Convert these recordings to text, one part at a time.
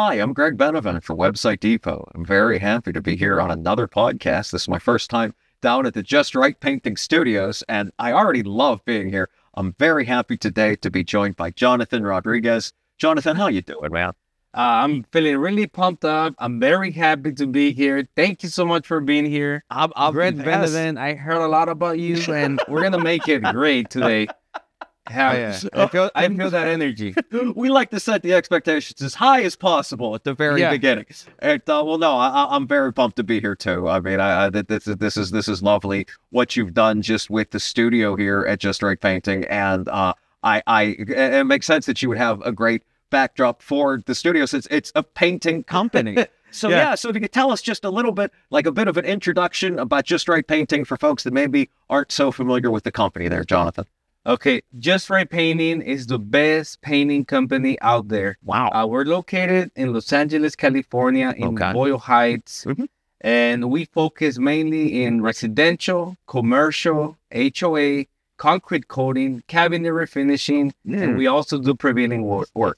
Hi, I'm Greg Benevent for Website Depot. I'm very happy to be here on another podcast. This is my first time down at the Just Right Painting Studios, and I already love being here. I'm very happy today to be joined by Jonathan Rodriguez. Jonathan, how you doing, man? I'm feeling really pumped up. I'm very happy to be here. Thank you so much for being here. I'm Greg Benevent, I heard a lot about you, and we're going to make it great today. I feel that energy. We like to set the expectations as high as possible at the very beginning. And well, no, I'm very pumped to be here too. I mean, this is lovely what you've done just with the studio here at Just Right Painting, and it makes sense that you would have a great backdrop for the studio since it's a painting company. So so if you could tell us just a little bit, like a bit of an introduction about Just Right Painting for folks that maybe aren't so familiar with the company there, Jonathan. Okay, Just Right Painting is the best painting company out there. Wow. We're located in Los Angeles, California, in Boyle Heights, and we focus mainly in residential, commercial, HOA, concrete coating, cabinet refinishing, and we also do prevailing work.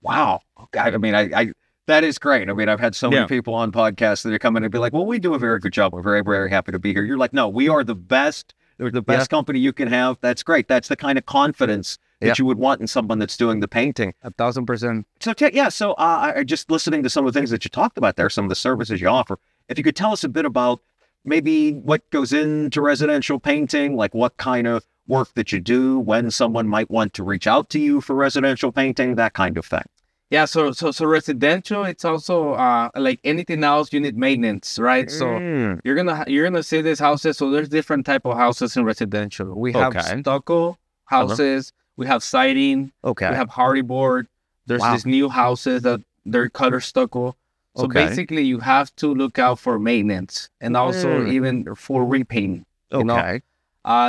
Wow. Okay. I mean, that is great. I mean, I've had so many people on podcasts that are coming and be like, well, we do a very good job. We're very, very happy to be here. You're like, no, we are the best. They're the best company you can have. That's great. That's the kind of confidence that you would want in someone that's doing the painting. 1,000%. So, just listening to some of the things that you talked about there, some of the services you offer, if you could tell us a bit about maybe what goes into residential painting, like what kind of work that you do, when someone might want to reach out to you for residential painting, that kind of thing. Yeah, so residential, it's also like anything else, you need maintenance, right? So you're gonna see these houses. So there's different type of houses in residential. We have stucco houses, we have siding, we have hardy board. There's these new houses that they're color stucco. So basically, you have to look out for maintenance and also even for repainting. You know?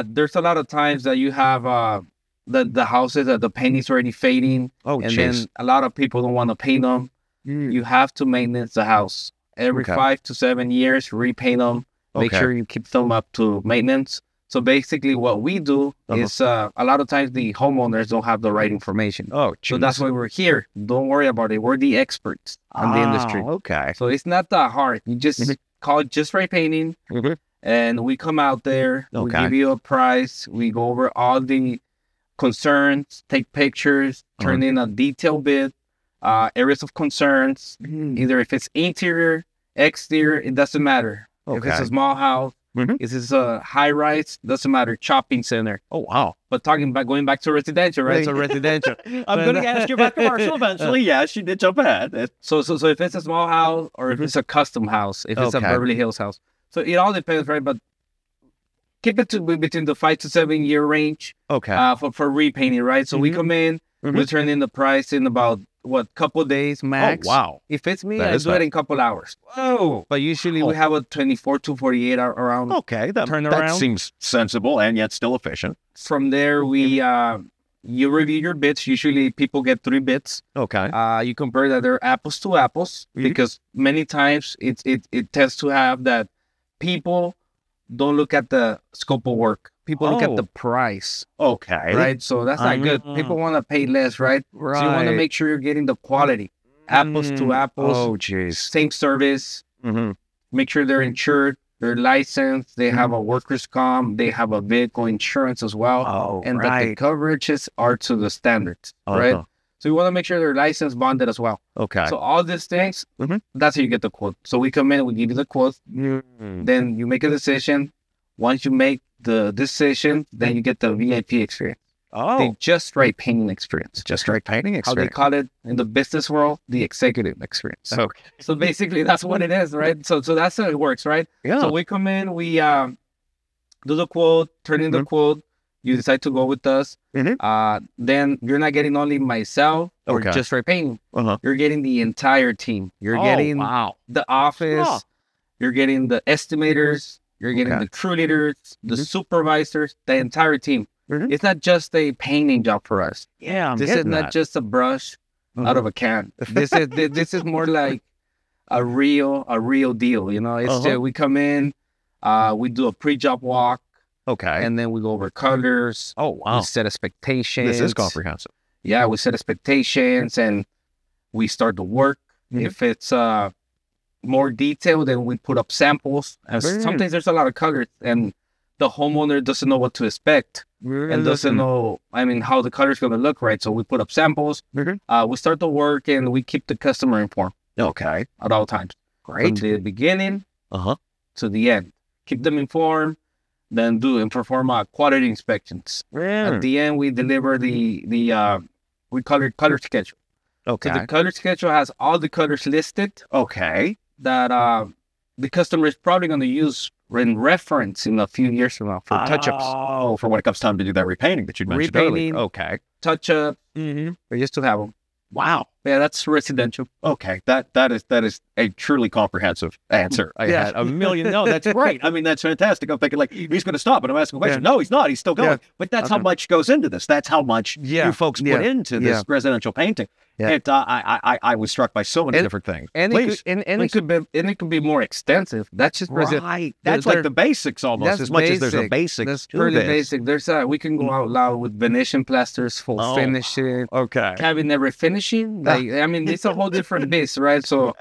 There's a lot of times that you have the houses that the paint is already fading, then a lot of people don't want to paint them. You have to maintenance the house every 5 to 7 years. Repaint them, make sure you keep them up to maintenance. So basically, what we do is a lot of times the homeowners don't have the right information. So that's why we're here. Don't worry about it. We're the experts on the industry. So it's not that hard. You just call it Just Right Painting, and we come out there. We give you a price. We go over all the concerns, take pictures, turn in a detailed bid, areas of concerns, either if it's interior, exterior, it doesn't matter. If it's a small house, if it's a high rise, doesn't matter. Shopping center. Oh, wow. But going back to residential, right? So residential. I'm going to ask you about commercial eventually. Yes, you did jump ahead. So if it's a small house or if it's a custom house, if it's a Beverly Hills house. So it all depends, right? But keep it to between the 5 to 7 year range. For repainting, right? So we come in, we turn in the price in about couple days max. Oh, wow. If it's me, I do it in a couple hours. Whoa. But usually we have a 24 to 48 hour around. That seems sensible and yet still efficient. From there, we you review your bids. Usually people get 3 bids. You compare that they're apples to apples because many times it tends to have that people don't look at the scope of work. People look at the price. Right? So that's not good. People want to pay less, right? So you want to make sure you're getting the quality. Apples to apples. Same service. Make sure they're insured. They're licensed. They have a workers' comp. They have a vehicle insurance as well. And that the coverages are to the standards, right? So you want to make sure they're licensed, bonded as well. So all these things, that's how you get the quote. So we come in, we give you the quote. Then you make a decision. Once you make the decision, then you get the VIP experience. The Just Right Painting experience. Just Right Painting experience. How they call it in the business world, the executive experience. So basically, that's what it is, right? So that's how it works, right? So we come in, we do the quote, turn in the quote. You decide to go with us. Then you're not getting only myself or Just Right Painting. You're getting the entire team. You're getting the office. You're getting the estimators. You're getting the crew leaders, the supervisors, the entire team. It's not just a painting job for us. This is not just a brush out of a can. This is more like a real deal. You know, it's just, we come in, we do a pre-job walk. And then we go over colors. We set expectations. This is comprehensive. Yeah, we set expectations and we start the work. If it's more detailed, then we put up samples. And sometimes there's a lot of colors, and the homeowner doesn't know what to expect and doesn't know, how the color is going to look, right? So we put up samples. We start the work, and we keep the customer informed. Okay. At all times. Great. From the beginning to the end. Keep them informed, then perform quality inspections. At the end, we deliver we call it color schedule. Okay. So the color schedule has all the colors listed. Okay. That the customer is probably going to use in reference in a few years from now for touch-ups. Oh, for when it comes time to do that repainting that you mentioned earlier. Okay. Touch-up. We used to have them. Wow. Yeah, that's residential. Okay. That is a truly comprehensive answer. I had a million. No, that's great. That's fantastic. I'm thinking like, he's going to stop, and I'm asking a question. No, he's not. He's still going. Yeah. But that's how much goes into this. That's how much you folks put into this residential painting. Yeah. I was struck by so many different things. And it could be more extensive. That's just right. That's like the basics almost. As much as there's a basic. That's pretty basic. There's we can go out loud with Venetian plasters, full finishing, cabinet refinishing. It's a whole different base, right? So,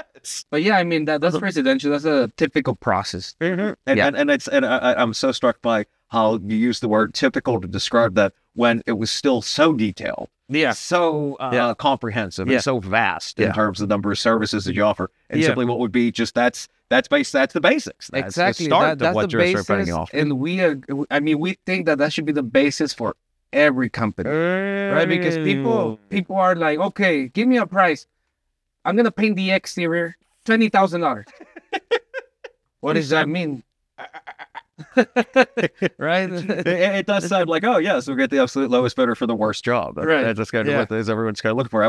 but yeah, that's residential. That's a typical process. And I'm so struck by how you use the word typical to describe that when it was still so detailed. Yeah. So comprehensive and so vast in terms of the number of services that you offer. And simply what would be just that's the basics. That's exactly. The start that's of what the you're basis, off. And we think that should be the basis for every company. Right? Because people are like, okay, give me a price. I'm gonna paint the exterior $20,000. What does that mean? Right? It does sound like, oh yes, we'll get the absolute lowest bidder for the worst job. That's kind of what everyone's kind of looking for.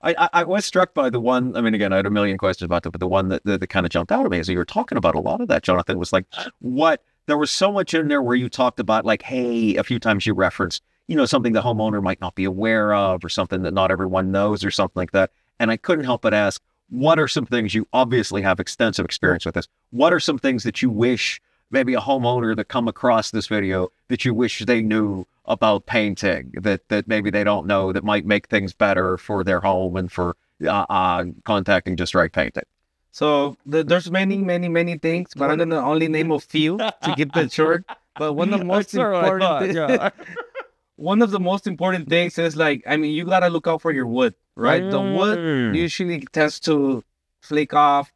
I was struck by the one. Again, I had a million questions about it, but the one that kind of jumped out at me as you were talking about a lot of that, Jonathan, was like, there was so much in there where you talked about, like, hey, a few times you referenced, something the homeowner might not be aware of, or something that not everyone knows, or something like that. And I couldn't help but ask, what are some things, you obviously have extensive experience with this, what are some things that you wish maybe a homeowner that come across this video that you wish they knew about painting, that maybe they don't know, that might make things better for their home and for contacting Just Right Painting? So there's many things, but I'm going to only name a few to keep it short. But one of the most important one of the most important things is, like, you got to look out for your wood, right? The wood usually tends to flake off,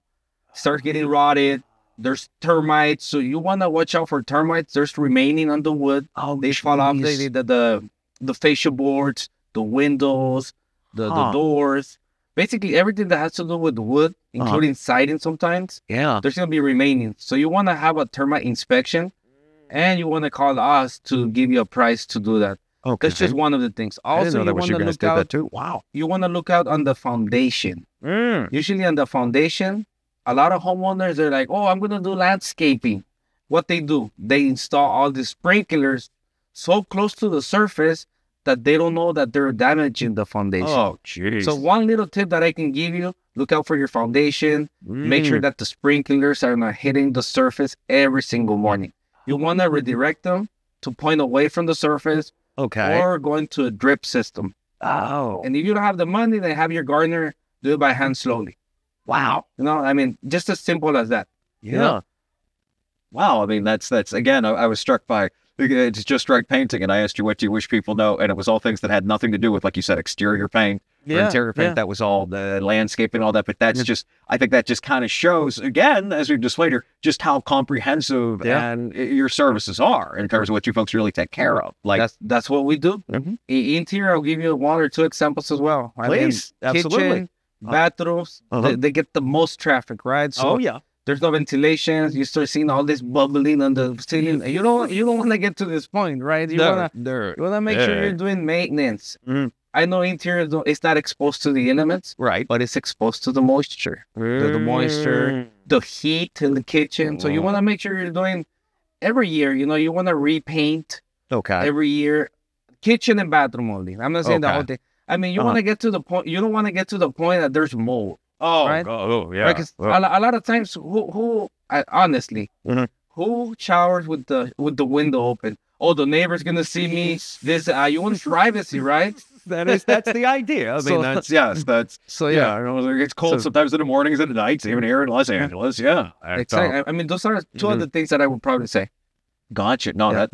start getting rotted. There's termites, so you want to watch out for termites. There's remaining on the wood. They fall off the fascia boards, the windows, the doors. Basically, everything that has to do with wood, including siding sometimes. Yeah. There's going to be remaining. So you want to have a termite inspection, and you want to call us to give you a price to do that. Okay. That's just one of the things. Also, you want to look out. That too. Wow. You want to look out on the foundation. Usually on the foundation, a lot of homeowners are like, oh, I'm going to do landscaping. What they do, they install all the sprinklers so close to the surface that they don't know that they're damaging the foundation. Oh, jeez. So one little tip that I can give you, look out for your foundation. Make sure that the sprinklers are not hitting the surface every single morning. You want to redirect them to point away from the surface. Okay. Or going to a drip system. Oh. And if you don't have the money, then have your gardener do it by hand slowly. Wow. Just as simple as that. Yeah. Wow. That's again, I was struck by, it's Just Right Painting, and I asked you, what do you wish people know? And it was all things that had nothing to do with, like you said, exterior paint or interior paint. That was all the landscape and all that. But that's just, I think that just kind of shows, again, as we've displayed here, just how comprehensive and your services are in terms of what you folks really take care of. Like that's what we do. Interior, I'll give you one or two examples as well. Please. Absolutely. Kitchen, bathrooms, they get the most traffic, right? So there's no ventilation. You start seeing all this bubbling on the ceiling. You don't want to get to this point, right? You want to make sure you're doing maintenance. I know interior is not exposed to the elements, right? But it's exposed to the moisture, the moisture, the heat in the kitchen. So you want to make sure you're doing every year. You want to repaint. Okay. Every year, kitchen and bathroom only. I'm not saying the whole thing. You want to get to the point. You don't want to get to the point that there's mold. Oh, right? Yeah. Because a lot of times, honestly, who showers with the window open? Oh, the neighbor's gonna see me. You want privacy, right? That's the idea. I mean, that's it's cold sometimes in the mornings and the nights, even here in Los Angeles. Yeah, exactly. I mean, those are two of the things that I would probably say. Gotcha. No,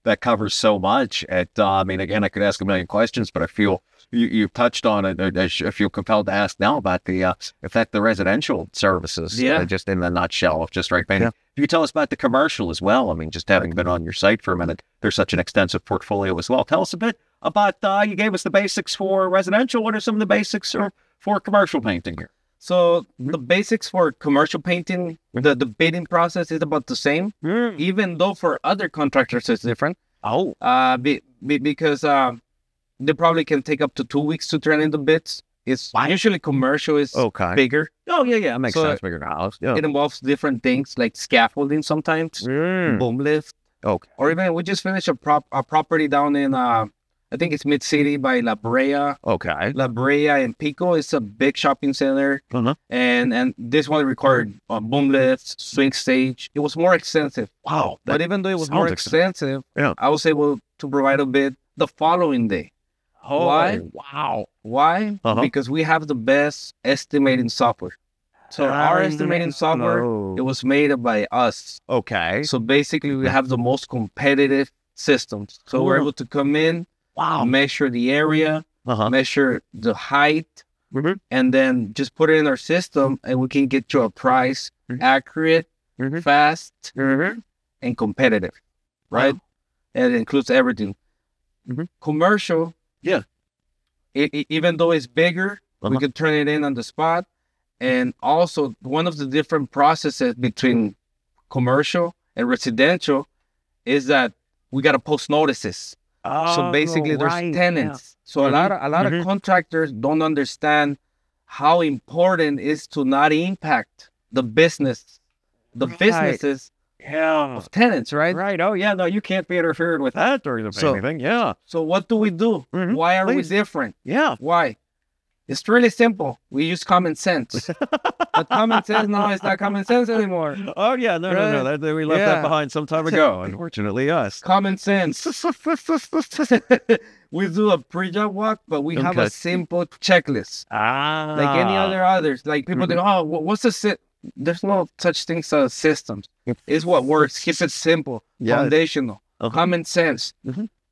that covers so much. I mean, again, I could ask a million questions, but I feel you've touched on it. I feel compelled to ask now about the effect the residential services. Just in a nutshell of just right. If you could tell us about the commercial as well. I mean, just having been on your site for a minute, there's such an extensive portfolio as well. Tell us a bit about. You gave us the basics for residential. What are some of the basics for commercial painting here? So the basics for commercial painting, the bidding process is about the same, even though for other contractors it's different. Because they probably can take up to 2 weeks to turn in the bids. It's usually commercial is bigger. Oh yeah, it makes sense. Bigger house. Yeah. It involves different things like scaffolding sometimes, boom lift. Okay. Or even we just finished a property down in I think it's Mid-City by La Brea. Okay. La Brea and Pico. It's a big shopping center. And this one required boom lifts, swing stage. It was more expensive. Wow. But even though it was more expensive, I was able to provide a bid the following day. Oh, why? Wow. Why? Because we have the best estimating software. So our estimating software, it was made by us. Okay. So basically, we have the most competitive systems. So we're able to come in, measure the area, measure the height, and then just put it in our system, and we can get you a price accurate, fast, and competitive, right? And it includes everything. Commercial, even though it's bigger, we can turn it in on the spot. And also, one of the different processes between commercial and residential is that we got to post notices. So basically, there's tenants. So a lot of contractors don't understand how important it is to not impact the businesses of tenants, right? Right. Oh, yeah. No, you can't be interfering with that during the painting. Yeah. So what do we do? Why are we different? Yeah. Why? It's really simple. We use common sense. But common sense now is not common sense anymore. Oh, yeah. No. We left that behind some time ago. Unfortunately, us. Common sense. We do a pre-job walk, but we have a simple checklist. Like any others. Like people think, what's the There's no such thing as systems. It's what works. Keep it simple. Foundational. Common sense.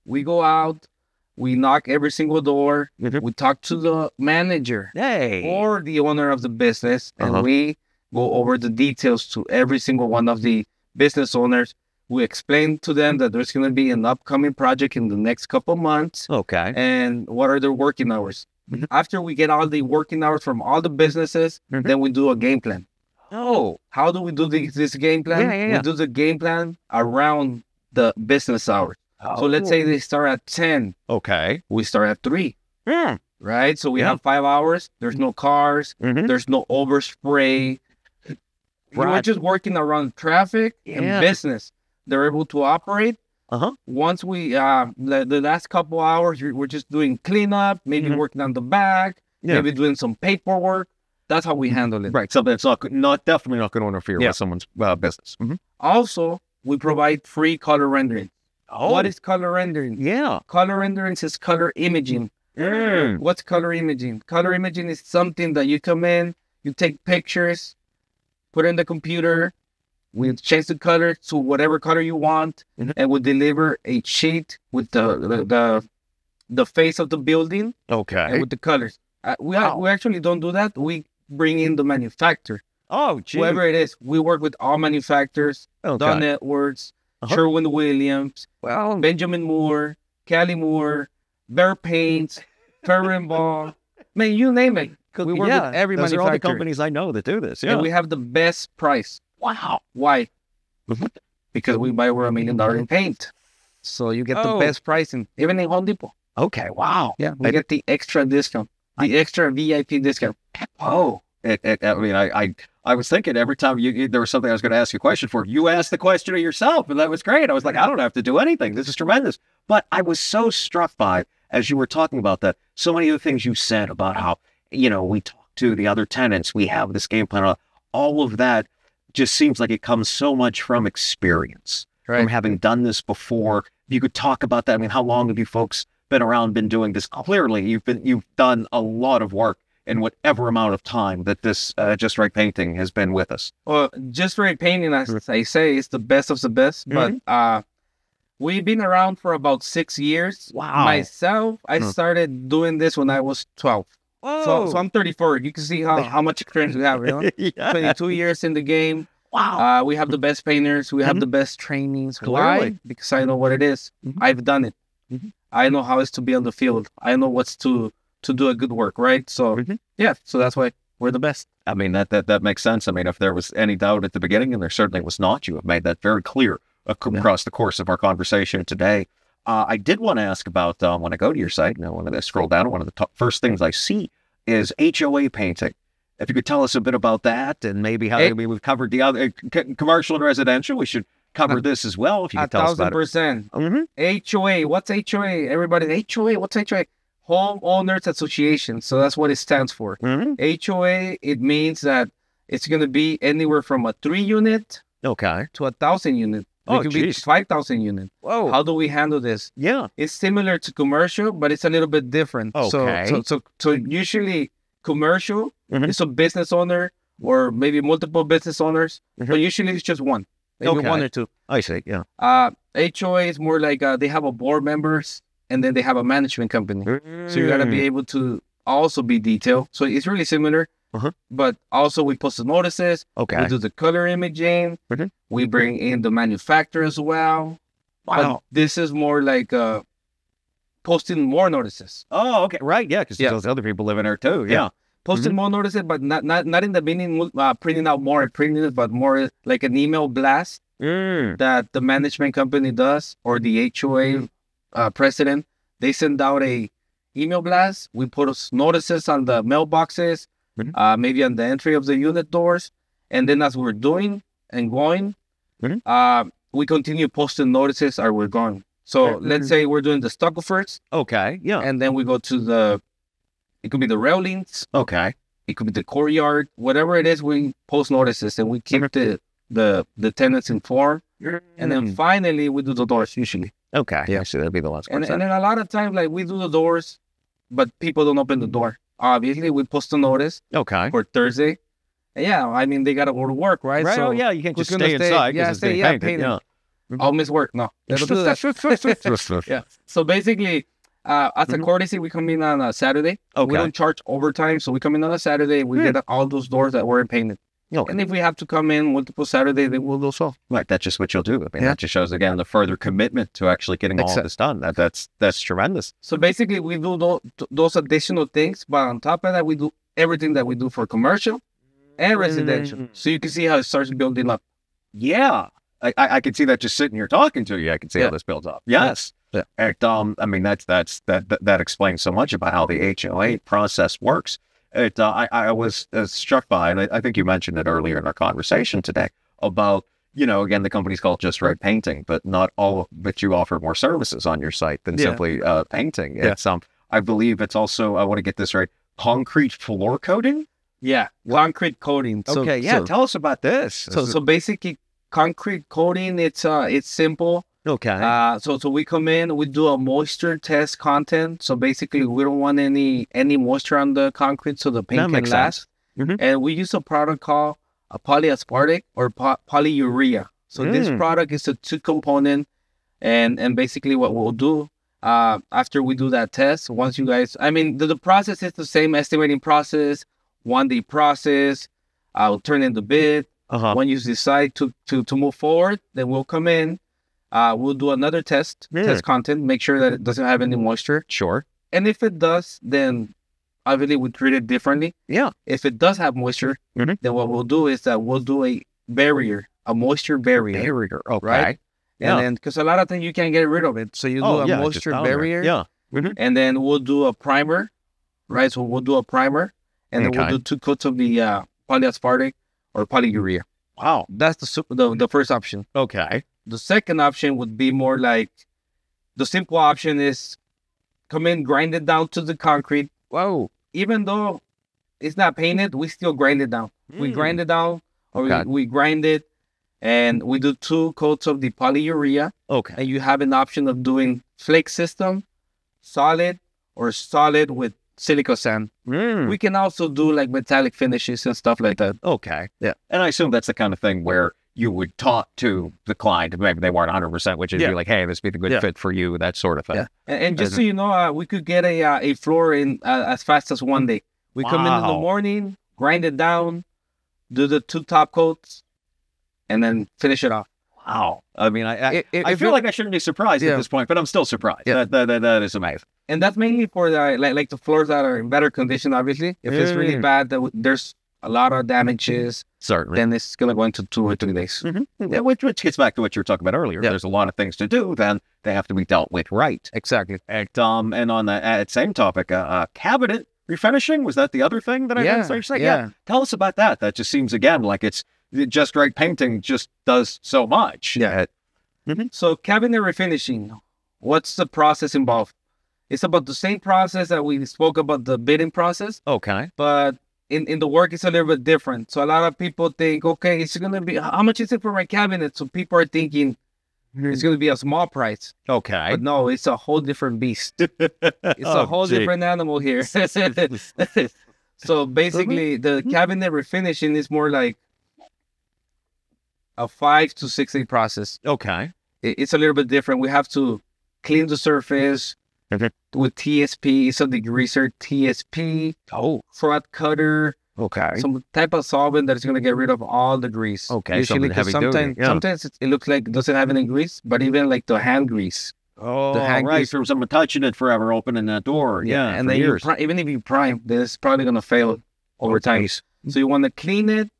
We go out. We knock every single door. We talk to the manager or the owner of the business, and we go over the details to every single one of the business owners. We explain to them that there's going to be an upcoming project in the next couple months. Okay. And what are their working hours? After we get all the working hours from all the businesses, then we do a game plan. How do we do this game plan? We do the game plan around the business hours. So let's say they start at 10. Okay. We start at 3. Right? So we have 5 hours. There's no cars. There's no overspray. We're just working around traffic and business. They're able to operate. Once we, the last couple hours, we're just doing cleanup, maybe working on the back, maybe doing some paperwork. That's how we handle it. Right. Something that's definitely not going to interfere with someone's business. Also, we provide free color rendering. What is color rendering? Color rendering is color imaging. What's color imaging? Color imaging is something that you come in, you take pictures, put it in the computer, we change the color to whatever color you want, and we deliver a sheet with the face of the building. And with the colors. We actually don't do that. We bring in the manufacturer. Whoever it is. We work with all manufacturers, Don Edwards, Sherwin-Williams, Benjamin Moore, Cali Moore, Bear Paints, Ball. Man, you name it. We work with every manufacturer. Those are all the companies I know that do this. And we have the best price. Wow. Why? Because we buy over $1 million in paint. So you get the best pricing, even in Home Depot. Okay, wow. Yeah, we get the extra discount, the extra VIP discount. I was thinking every time there was something I was going to ask you a question for, you asked the question of yourself, and that was great. I was like, I don't have to do anything. This is tremendous. But I was so struck by, as you were talking about that, so many of the things you said about how, we talk to the other tenants, we have this game plan, all of that just seems like it comes so much from experience, from having done this before. You could talk about that. I mean, how long have you folks been around, been doing this. Clearly, you've done a lot of work in whatever amount of time that this Just Right Painting has been with us. Well, Just Right Painting, as I say, is the best of the best. But we've been around for about 6 years. Wow. Myself, I started doing this when I was 12. So I'm 34. You can see how much experience we have. 22 years in the game. Wow. We have the best painters. We have the best trainings. Why? Because I know what it is. I've done it. I know how it's to be on the field. I know what's to do a good work, right? So yeah, so that's why we're the best. I mean, that makes sense. I mean, if there was any doubt at the beginning, and there certainly was not, you have made that very clear across the course of our conversation today. I did want to ask about, when I go to your site, now when I scroll down, one of the first things I see is HOA painting. If you could tell us a bit about that, and maybe how we've covered the other commercial and residential, we should cover this as well. If you could tell us about it. 1,000%. HOA, what's HOA? Everybody, HOA, what's HOA? Homeowners Association. So that's what it stands for. HOA, it means that it's going to be anywhere from a 3-unit to 1,000 unit. It could be 5,000 unit. Whoa. How do we handle this? Yeah. It's similar to commercial, but it's a little bit different. So usually commercial is a business owner or maybe multiple business owners, but usually it's just one. Maybe one or two. I see, yeah. HOA is more like they have a board members and then they have a management company. So you got to be able to also be detailed. So it's really similar. But also we post the notices. We do the color imaging. We bring in the manufacturer as well. But this is more like posting more notices. Oh, okay. Right, yeah, because those other people live in there too. Yeah. Posting more notices, but not in the meaning printing out more and printing it, but more like an email blast that the management company does, or the HOA president. They send out a email blast. We put notices on the mailboxes, maybe on the entry of the unit doors. And then as we're doing and going, we continue posting notices as we're going. So let's say we're doing the stucco first. And then we go to it could be the railings. It could be the courtyard. Whatever it is, we post notices and we keep the tenants informed. And then finally we do the doors usually. Yeah, so that'll be the last and then a lot of times, like, we do the doors, but people don't open the door. Obviously, we post a notice for Thursday. And yeah, I mean, they got to go to work, right? So, yeah, you can't just stay inside because it's being painted. I'll miss work. No, they don't do that. Yeah. So basically, as a courtesy, we come in on a Saturday. We don't charge overtime, so we come in on a Saturday. We get all those doors that weren't painted. And if we have to come in multiple Saturdays, then we'll do so. Right, that's just what you'll do. I mean, that just shows, again, the further commitment to actually getting all of this done. That's tremendous. So basically, we do those additional things, but on top of that, we do everything that we do for commercial and residential. So you can see how it starts building up. Yeah, I can see that just sitting here talking to you. I can see how this builds up. Yes. And, I mean, that explains so much about how the HOA process works. I was struck by, and I think you mentioned it earlier in our conversation today, about, again, the company's called Just Right Painting, but not all, but you offer more services on your site than simply painting. It's I believe it's also, I want to get this right, concrete floor coating? Yeah, concrete coating. So tell us about this. So basically, concrete coating, it's simple. So we come in, we do a moisture test content. So basically, we don't want any moisture on the concrete, so the paint can last. And we use a product called a polyaspartic or polyurea. So this product is a 2-component, and basically what we'll do after we do that test, once you guys, I mean, the process is the same estimating process, 1-day process. I'll turn in the bid. When you decide to move forward, then we'll come in. We'll do another test content, make sure that it doesn't have any moisture. Sure. And if it does, then obviously we treat it differently. Yeah. If it does have moisture, then what we'll do is that we'll do a moisture barrier. Right? And then, because a lot of times you can't get rid of it. So you do a moisture barrier. Yeah. And then we'll do a primer, right? So we'll do a primer, and then we'll do 2 coats of the polyaspartic or polyurea. Wow. That's the first option. The second option would be more like, the simple option is come in, grind it down to the concrete. Whoa. Even though it's not painted, we still grind it down. We grind it down, or we grind it, and we do 2 coats of the polyurea. And you have an option of doing flake system solid or solid with silica sand. We can also do like metallic finishes and stuff like that. Okay. Yeah. And I assume that's the kind of thing where you would talk to the client, maybe they weren't 100%, which is be like, hey, this would be the good fit for you, that sort of thing. Yeah. And just so you know, we could get a floor in as fast as one day. We come in the morning, grind it down, do the 2 top coats, and then finish it off. Wow. I mean, I feel like I shouldn't be surprised at this point, but I'm still surprised. Yeah. That is amazing. And that's mainly for the like the floors that are in better condition, obviously. If it's really bad, there's a lot of damages, certainly, then it's going to go into 2 or 3 days. Yeah, which gets back to what you were talking about earlier. There's a lot of things to do, then they have to be dealt with right. Exactly. And on that same topic, cabinet refinishing, was that the other thing that I heard? Yeah. Tell us about that. That just seems, again, like it's just right painting just does so much. Yeah. So cabinet refinishing, what's the process involved? It's about the same process that we spoke about, the bidding process. Okay. But in the work, it's a little bit different. So a lot of people think, okay, it's going to be, how much is it for my cabinet? So people are thinking it's going to be a small price. Okay. But no, it's a whole different beast. It's a whole different animal here. So basically, the cabinet refinishing is more like a 5 to 6 day process. Okay. It's a little bit different. We have to clean the surface with TSP, so degreaser TSP, flat cutter, some type of solvent that is going to get rid of all the grease. Okay, usually because sometimes it looks like it doesn't have any grease, but even like the hand grease. Oh, the hand grease from someone touching it forever, opening that door. Yeah, and then even if you prime, then it's probably going to fail over time. So you want to clean it,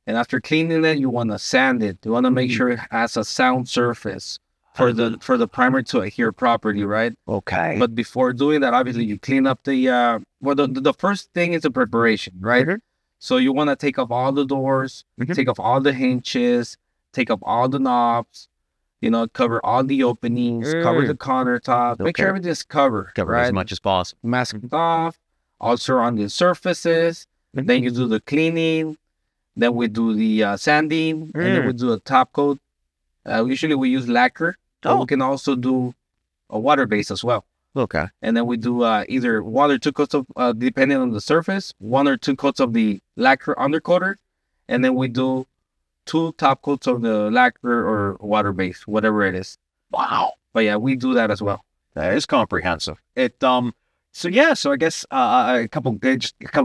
and after cleaning it, you want to sand it. You want to make sure it has a sound surface for the primer to adhere properly, right? Okay. But before doing that, obviously you clean up the the first thing is the preparation, right? So you want to take off all the doors, take off all the hinges, take off all the knobs, cover all the openings, cover the countertop, make sure everything is covered, cover as much as possible. Mask it off, all surrounding surfaces. Then you do the cleaning. Then we do the sanding, and then we do a top coat. Usually we use lacquer. We can also do a water base as well. Okay. And then we do either 1 or 2 coats of, depending on the surface, 1 or 2 coats of the lacquer undercoater, and then we do 2 top coats of the lacquer or water base, whatever it is. Wow. But yeah, we do that as well. That is comprehensive. So I guess a couple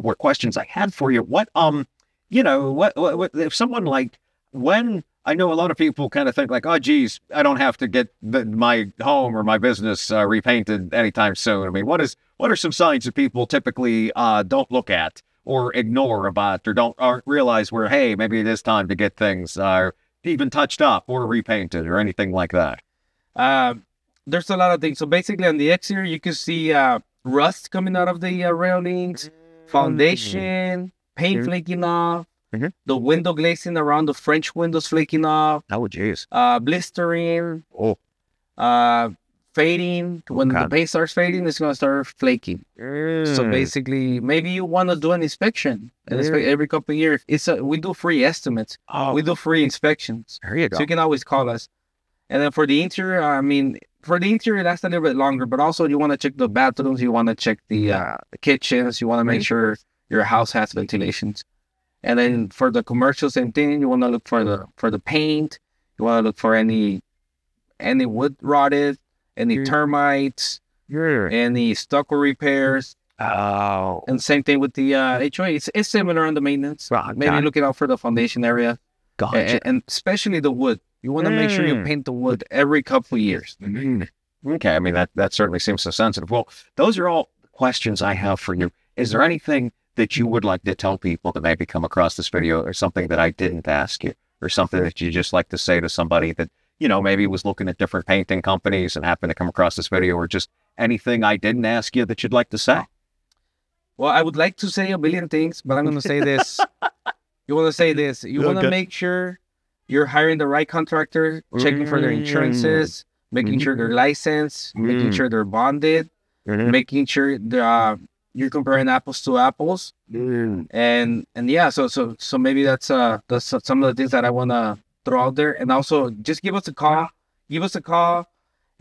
more questions I had for you. What what if someone like, when I know a lot of people kind of think like, oh, geez, I don't have to get my home or my business repainted anytime soon. I mean, what are some signs that people typically don't look at or ignore about, or aren't realize where, hey, maybe it is time to get things even touched up or repainted or anything like that? There's a lot of things. So basically on the exterior, you can see rust coming out of the railings, foundation, paint flaking off, the window glazing around the French windows flaking off. Oh, geez. Blistering. Fading. When the paint starts fading, it's going to start flaking. So basically, maybe you want to do an inspection. Every couple of years. We do free estimates. We do free inspections. There you go. So you can always call us. And then for the interior, that's a little bit longer, but also you want to check the bathrooms, you want to check the kitchens, you want to make sure your house has ventilations. And then for the commercial, same thing. You want to look for the paint. You want to look for any wood rotted, any termites, any stucco repairs. Oh. And same thing with the HOA. It's similar on the maintenance. Maybe looking out for the foundation area. Gotcha. And especially the wood. You want to make sure you paint the wood every couple of years. Okay, I mean, that certainly seems so sensitive. Well, those are all questions I have for you. Is there anything that you would like to tell people that maybe come across this video, or something that I didn't ask you, or something that you just like to say to somebody that, maybe was looking at different painting companies and happened to come across this video, or just anything I didn't ask you that you'd like to say? Well, I would like to say a billion things, but I'm going to say this. You want to say this. You want to make sure you're hiring the right contractor, checking for their insurances, making sure they're licensed, making sure they're bonded, making sure you're comparing apples to apples. And yeah, so maybe that's some of the things that I want to throw out there. And also just give us a call.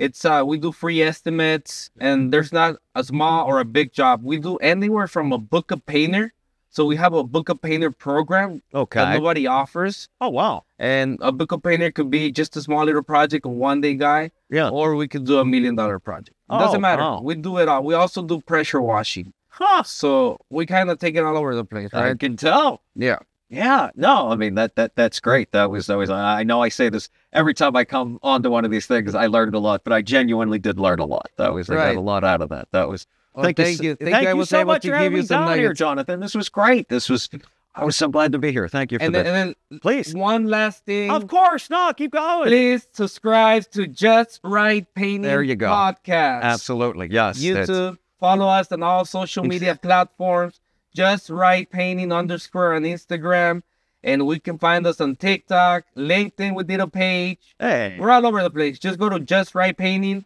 It's we do free estimates, and there's not a small or a big job. We do anywhere from a book a painter. So we have a book a painter program that nobody offers. Oh, wow. And a book a painter could be just a small little project, a one-day guy. Yeah. Or we could do $1 million project. It doesn't matter. Oh. We do it all. We also do pressure washing. Huh. So we kind of take it all over the place, right? I can tell. Yeah. Yeah. No, I mean, that's great. That was I know I say this every time I come onto one of these things. I learned a lot, but I genuinely did learn a lot. I got a lot out of that. That was... Oh, thank you. Thank you so much for having me down here, Jonathan. This was great. I was so glad to be here. Thank you for that. And then, please, one last thing. Of course, no, keep going. Please subscribe to Just Right Painting there you go. Podcast. Absolutely, yes. YouTube. Follow us on all social media platforms. Just Right Painting _ on Instagram. And we can find us on TikTok, LinkedIn. We did a page. Hey. We're all over the place. Just go to Just Right Painting.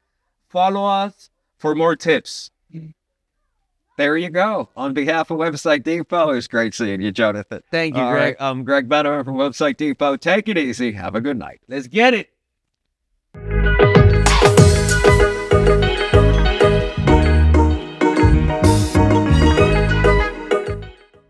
Follow us for more tips. There you go. On behalf of Website Depot, it was great seeing you, Jonathan. Thank you, Greg. I'm Greg Benner from Website Depot. Take it easy. Have a good night. Let's get it.